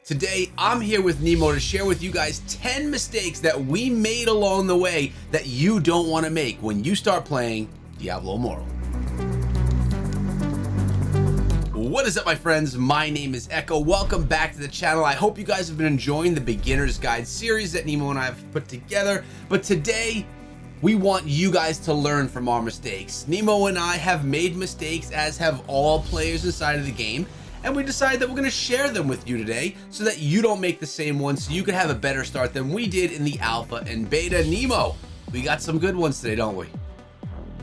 Today, I'm here with Nemo to share with you guys 10 mistakes that we made along the way that you don't want to make when you start playing Diablo Immortal. What is up, my friends? My name is Echo. Welcome back to the channel. I hope you guys have been enjoying the Beginner's Guide series that Nemo and I have put together. But today, we want you guys to learn from our mistakes. Nemo and I have made mistakes, as have all players inside of the game. And we decided that we're going to share them with you today so that you don't make the same ones, so you can have a better start than we did in the alpha and beta. Nemo, we got some good ones today, don't we?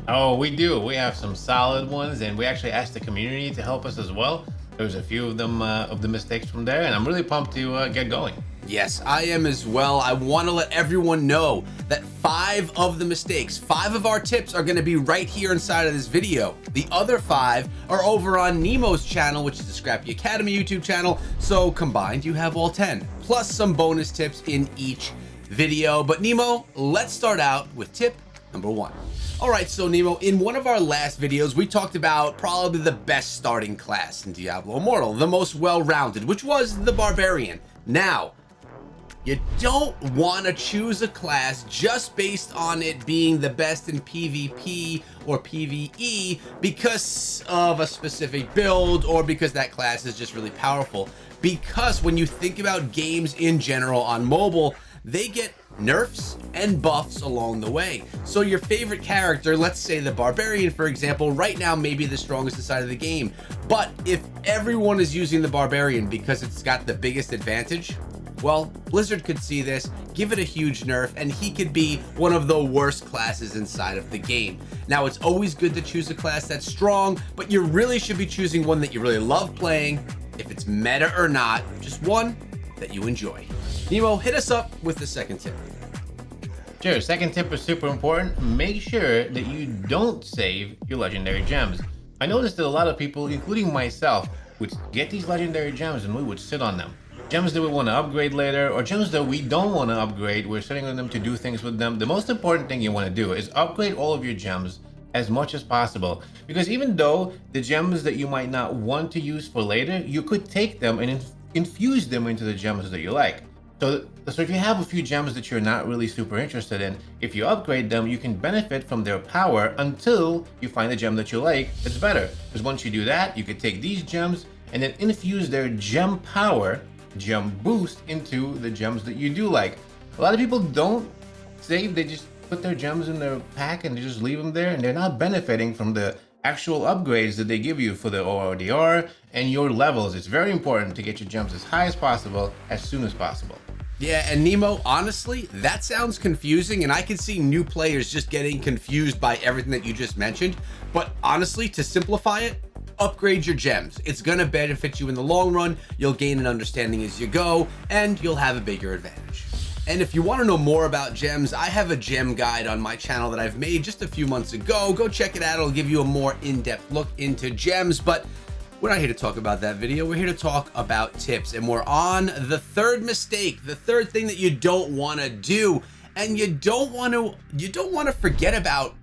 Oh, we do. We have some solid ones, and we actually asked the community to help us as well. There's a few of them, of the mistakes from there, and I'm really pumped to get going. Yes, I am as well. I want to let everyone know that 5 of the mistakes, 5 of our tips are going to be right here inside of this video. The other 5 are over on Nemo's channel, which is the Scrappy Academy YouTube channel. So combined, you have all 10, plus some bonus tips in each video. But Nemo, let's start out with tip number 1. All right, so Nemo, in one of our last videos, we talked about probably the best starting class in Diablo Immortal, the most well-rounded, which was the Barbarian. Now, you don't want to choose a class just based on it being the best in PvP or PvE because of a specific build or because that class is just really powerful. Because when you think about games in general on mobile, they get nerfs and buffs along the way. So your favorite character, let's say the Barbarian, for example, right now may be the strongest side of the game. But if everyone is using the Barbarian because it's got the biggest advantage, well, Blizzard could see this, give it a huge nerf, and he could be one of the worst classes inside of the game. Now, it's always good to choose a class that's strong, but you really should be choosing one that you really love playing, if it's meta or not, just one that you enjoy. Nemo, hit us up with the second tip. Sure, second tip is super important. Make sure that you don't save your legendary gems. I noticed that a lot of people, including myself, would get these legendary gems and we would sit on them. Gems that we want to upgrade later, or gems that we don't want to upgrade, we're sitting on them to do things with them. The most important thing you want to do is upgrade all of your gems as much as possible. Because even though the gems that you might not want to use for later, you could take them and infuse them into the gems that you like. So if you have a few gems that you're not really super interested in, if you upgrade them, you can benefit from their power until you find a gem that you like that's better. Because once you do that, you could take these gems and then infuse their gem power, gem boost, into the gems that you do like. A lot of people don't save, they just put their gems in their pack and they just leave them there, and they're not benefiting from the actual upgrades that they give you for the ORDR and your levels. It's very important to get your gems as high as possible, as soon as possible. Yeah, and Nemo, honestly, that sounds confusing, and I can see new players just getting confused by everything that you just mentioned. But honestly, to simplify it, upgrade your gems. It's going to benefit you in the long run. You'll gain an understanding as you go, and you'll have a bigger advantage. And if you want to know more about gems, I have a gem guide on my channel that I've made just a few months ago. Go check it out. It'll give you a more in-depth look into gems. But we're not here to talk about that video. We're here to talk about tips. And we're on the third mistake, the third thing that you don't want to do. And you don't want to forget about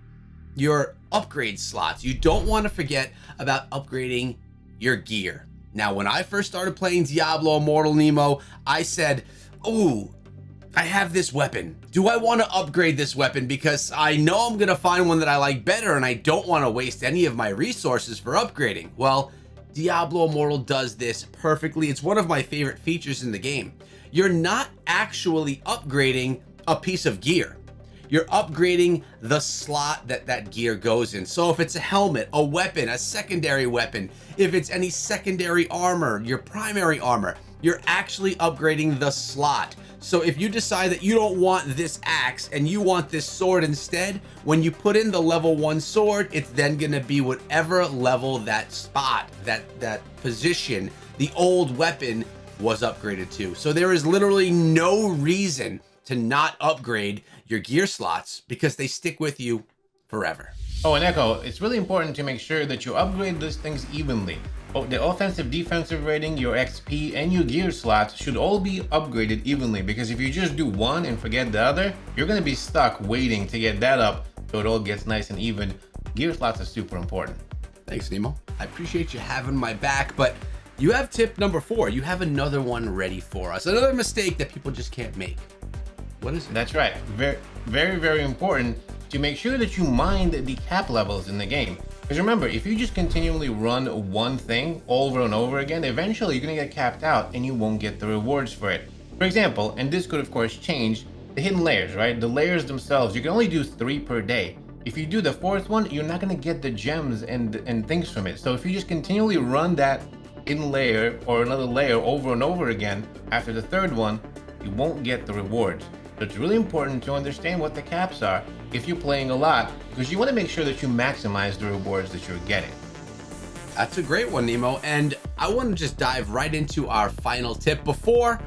your upgrade slots. You don't want to forget about upgrading your gear. Now, when I first started playing Diablo Immortal, Nemo, I said, ooh, I have this weapon. Do I want to upgrade this weapon? Because I know I'm going to find one that I like better, and I don't want to waste any of my resources for upgrading. Well, Diablo Immortal does this perfectly. It's one of my favorite features in the game. You're not actually upgrading a piece of gear. You're upgrading the slot that that gear goes in. So if it's a helmet, a weapon, a secondary weapon, if it's any secondary armor, your primary armor, you're actually upgrading the slot. So if you decide that you don't want this axe and you want this sword instead, when you put in the level 1 sword, it's then gonna be whatever level that spot, that position, the old weapon was upgraded to. So there is literally no reason to not upgrade your gear slots because they stick with you forever. Oh, and Echo, it's really important to make sure that you upgrade these things evenly. The offensive, defensive rating, your XP, and your gear slots should all be upgraded evenly, because if you just do one and forget the other, you're going to be stuck waiting to get that up so it all gets nice and even. Gear slots are super important. Thanks, Nemo. I appreciate you having my back, but you have tip number 4. You have another one ready for us. Another mistake that people just can't make. What is it? That's right. Very, very, very important to make sure that you mind the cap levels in the game. Because remember, if you just continually run one thing over and over again, eventually you're going to get capped out and you won't get the rewards for it. For example, and this could of course change, the hidden layers, right? The layers themselves, you can only do 3 per day. If you do the 4th one, you're not going to get the gems and things from it. So if you just continually run that hidden layer or another layer over and over again, after the 3rd one, you won't get the rewards. So it's really important to understand what the caps are if you're playing a lot, because you want to make sure that you maximize the rewards that you're getting. That's a great one, Nemo. And I want to just dive right into our final tip before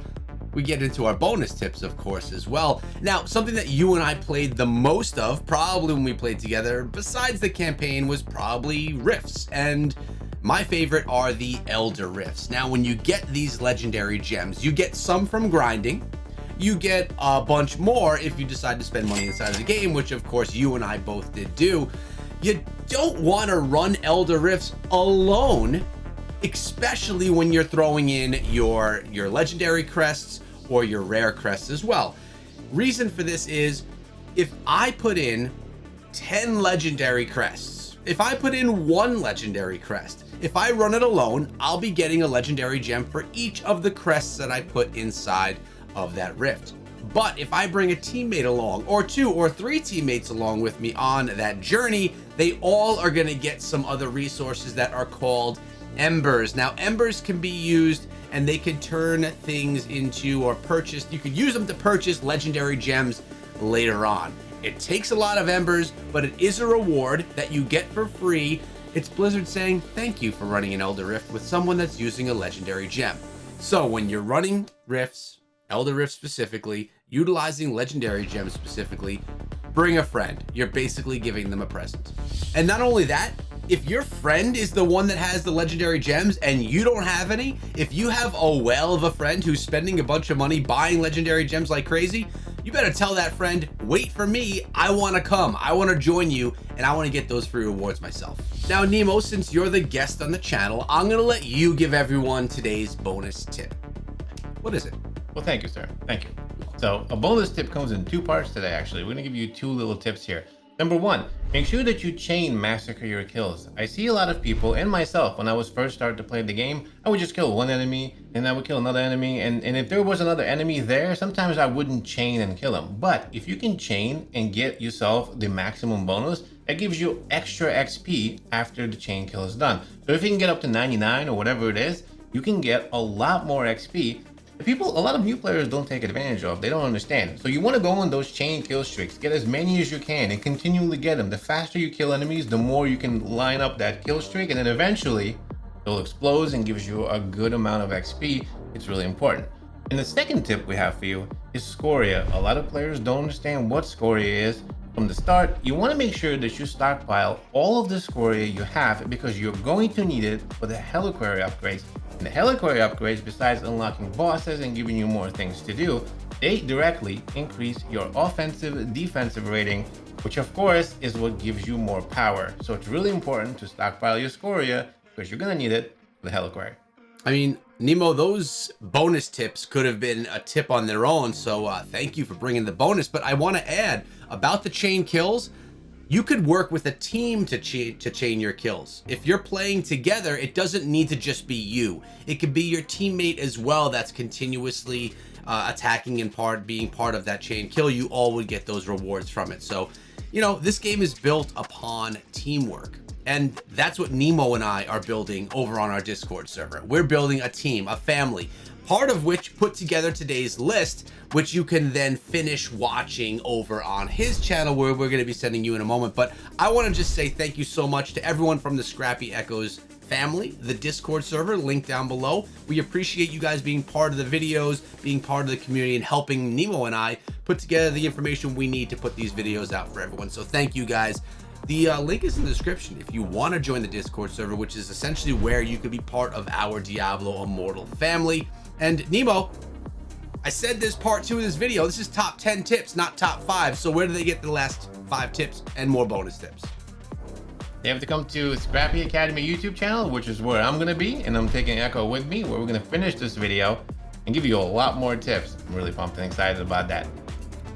we get into our bonus tips, of course, as well. Now, something that you and I played the most of, probably when we played together, besides the campaign, was probably rifts. And my favorite are the Elder Rifts. Now, when you get these legendary gems, you get some from grinding. You get a bunch more if you decide to spend money inside of the game, which of course you and I both did do. You don't want to run Elder Rifts alone, especially when you're throwing in your legendary crests or your rare crests as well. Reason for this is, if I put in 10 legendary crests, if I put in 1 legendary crest, if I run it alone, I'll be getting a legendary gem for each of the crests that I put inside of that rift. But if I bring a teammate along, or 2 or 3 teammates along with me on that journey, they all are going to get some other resources that are called embers. Now, embers can be used and they can turn things into, or purchase, you could use them to purchase legendary gems later on. It takes a lot of embers, but it is a reward that you get for free. It's Blizzard saying thank you for running an Elder Rift with someone that's using a legendary gem. So when you're running rifts, Elder Rift specifically, utilizing legendary gems specifically, bring a friend. You're basically giving them a present. And not only that, if your friend is the one that has the legendary gems and you don't have any, if you have a whale of a friend who's spending a bunch of money buying legendary gems like crazy, you better tell that friend, wait for me, I want to come, I want to join you, and I want to get those free rewards myself. Now, Nemo, since you're the guest on the channel, I'm going to let you give everyone today's bonus tip. What is it? Well, thank you, sir. Thank you. So a bonus tip comes in 2 parts today, actually. We're going to give you 2 little tips here. Number 1, make sure that you chain massacre your kills. I see a lot of people, and myself, when I was first started to play the game, I would just kill one enemy, and I would kill another enemy, and if there was another enemy there, sometimes I wouldn't chain and kill him. But if you can chain and get yourself the maximum bonus, that gives you extra XP after the chain kill is done. So if you can get up to 99 or whatever it is, you can get a lot more XP. A lot of new players don't take advantage of, they don't understand. So you want to go on those chain kill streaks, get as many as you can and continually get them. The faster you kill enemies, the more you can line up that kill streak, and then eventually it'll explode and gives you a good amount of XP. It's really important. And the second tip we have for you is SCORIA. A lot of players don't understand what SCORIA is. From the start, you want to make sure that you stockpile all of the SCORIA you have, because you're going to need it for the Heliquary upgrades. And the Heliquary upgrades, besides unlocking bosses and giving you more things to do, they directly increase your offensive defensive rating, which of course is what gives you more power. So it's really important to stockpile your SCORIA, because you're going to need it for the Heliquary. I mean, Nemo, those bonus tips could have been a tip on their own, so thank you for bringing the bonus. But I want to add about the chain kills. You could work with a team to chain your kills. If you're playing together, it doesn't need to just be you. It could be your teammate as well that's continuously attacking and being part of that chain kill. You all would get those rewards from it. So, you know, this game is built upon teamwork. And that's what Nemo and I are building over on our Discord server. We're building a team, a family, part of which put together today's list, which you can then finish watching over on his channel, where we're going to be sending you in a moment. But I want to just say thank you so much to everyone from the Scrappy Echoes family, the Discord server, link down below. We appreciate you guys being part of the videos, being part of the community, and helping Nemo and I put together the information we need to put these videos out for everyone. So thank you guys. The link is in the description if you want to join the Discord server, which is essentially where you could be part of our Diablo Immortal family. And Nemo, I said this part 2 of this video, this is top 10 tips, not top 5. So where do they get the last 5 tips and more bonus tips? You have to come to Scrappy Academy YouTube channel, which is where I'm gonna be, and I'm taking Echo with me, where we're gonna finish this video and give you a lot more tips. I'm really pumped and excited about that.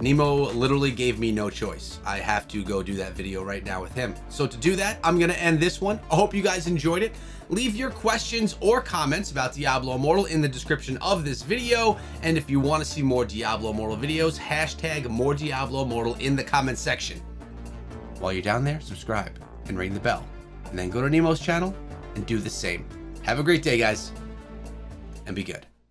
Nemo literally gave me no choice. I have to go do that video right now with him. So to do that, I'm gonna end this one. I hope you guys enjoyed it. Leave your questions or comments about Diablo Immortal in the description of this video. And if you wanna see more Diablo Immortal videos, hashtag more Diablo Immortal in the comment section. While you're down there, subscribe and ring the bell. And then go to Nemo's channel and do the same. Have a great day, guys, and be good.